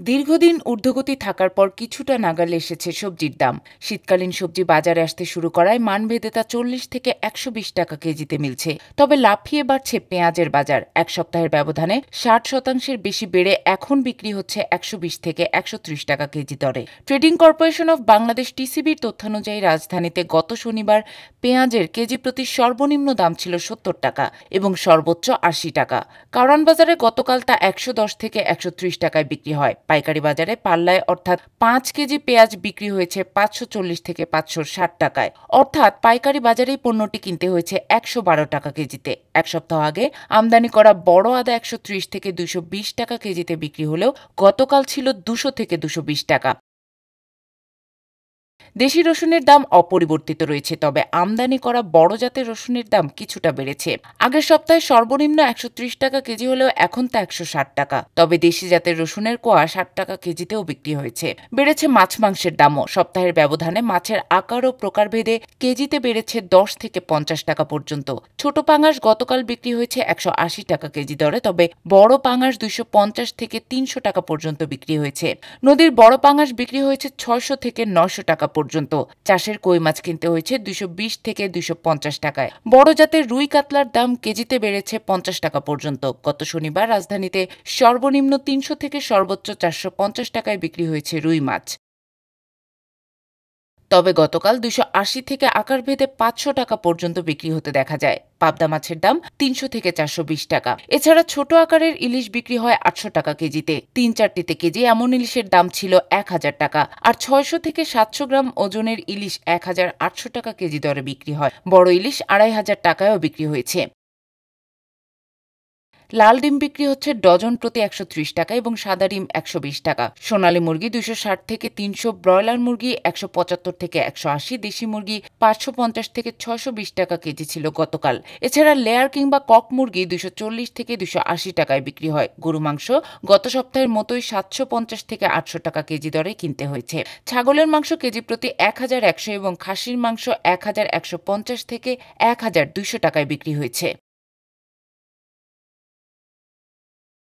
দীর্ঘদিন ঊর্ধ্বগতি থাকার পর কিছুটা নাগালে এসেছে সবজির দাম। শীতকালীন সবজি বাজারে আসতে শুরু করায় মানভেদে তা ৪০ থেকে ১২০ টাকা কেজিতে মিলছে। তবে লাফিয়ে বাড়ছে পেঁয়াজের বাজার। এক সপ্তাহের ব্যবধানে ৬০% বেশি বেড়ে এখন বিক্রি হচ্ছে ১২০ থেকে ১৩০ টাকা কেজি দরে। ট্রেডিং কর্পোরেশন অব বাংলাদেশ টিসিবির তথ্যানুযায়ী রাজধানীতে গত শনিবার পেঁয়াজের কেজি প্রতি সর্বনিম্ন দাম ছিল ৭০ টাকা এবং সর্বোচ্চ ৮০ টাকা। কারওয়ান বাজারে গতকাল তা ১১০ থেকে ১৩০ টাকায় বিক্রি হয়। পাইকারি বাজারে পাল্লায় অর্থাৎ ৫ কেজি পেঁয়াজ বিক্রি হয়েছে ৫৪০ থেকে ৫৬০ টাকায়। অর্থাৎ পাইকারি বাজারেই পণ্যটি কিনতে হয়েছে ১১২ টাকা কেজিতে। এক সপ্তাহ আগে আমদানি করা বড় আদা ১৩০ থেকে ২২০ টাকা কেজিতে বিক্রি হলেও গতকাল ছিল ২০০ থেকে ২২০ টাকা। দেশি রসুনের দাম অপরিবর্তিত রয়েছে, তবে আমদানি করা বড় জাতের রসুনের দাম কিছুটা বেড়েছে। আগের সপ্তাহে সর্বনিম্ন ১৩০ টাকা কেজি হলেও এখন তা ১৬০ টাকা। তবে দেশি জাতের রসুনের কোয়া ৬০ টাকা কেজিতেও বিক্রি হয়েছে। বেড়েছে মাছ মাংসের দামও। সপ্তাহের ব্যবধানে মাছের আকার ও প্রকারভেদে কেজিতে বেড়েছে ১০ থেকে ৫০ টাকা পর্যন্ত। ছোট পাঙাশ গতকাল বিক্রি হয়েছে ১৮০ টাকা কেজি দরে, তবে বড় পাঙাশ ২৫০ থেকে ৩০০ টাকা পর্যন্ত বিক্রি হয়েছে। নদীর বড় পাঙাশ বিক্রি হয়েছে ৬০০ থেকে ৯০০ টাকা পর্যন্ত। চাষের কই মাছ কিনতে হয়েছে ২২০ থেকে ২৫০ টাকায়। বড় জাতের রুই কাতলার দাম কেজিতে বেড়েছে ৫০ টাকা পর্যন্ত। গত শনিবার রাজধানীতে সর্বনিম্ন ৩০০ থেকে সর্বোচ্চ ৪৫০ টাকায় বিক্রি হয়েছে রুই মাছ। তবে গতকাল ২৮০ থেকে আকারভেদে ৫০০ টাকা পর্যন্ত বিক্রি হতে দেখা যায়। পাবদা মাছের দাম ৩০০ থেকে ৪২০ টাকা। এছাড়া ছোট আকারের ইলিশ বিক্রি হয় ৮০০ টাকা কেজিতে। ৩-৪টিতে কেজি এমন ইলিশের দাম ছিল ১,০০০ টাকা। আর ৬০০ থেকে ৭০০ গ্রাম ওজনের ইলিশ ১,৮০০ টাকা কেজি দরে বিক্রি হয়। বড় ইলিশ ২,৫০০ টাকায়ও বিক্রি হয়েছে। লাল ডিম বিক্রি হচ্ছে ডজন প্রতি ১৩০ টাকা এবং সাদা ডিম ১২০ টাকা। সোনালী মুরগি ২৬০ থেকে ৩০০, ব্রয়লার মুরগি ১৭৫ থেকে ১৮০, দেশি মুরগি ৫৫০ থেকে ৬২০ টাকা কেজি ছিল গতকাল। এছাড়া লেয়ার কিংবা কক মুরগি ২৪০ থেকে ২৮০ টাকায় বিক্রি হয়। গরু মাংস গত সপ্তাহের মতোই ৭৫০ থেকে ৮০০ টাকা কেজি দরে কিনতে হয়েছে। ছাগলের মাংস কেজি প্রতি ১,১০০ এবং খাসির মাংস ১,১৫০ থেকে ১,২০০ টাকায় বিক্রি হয়েছে।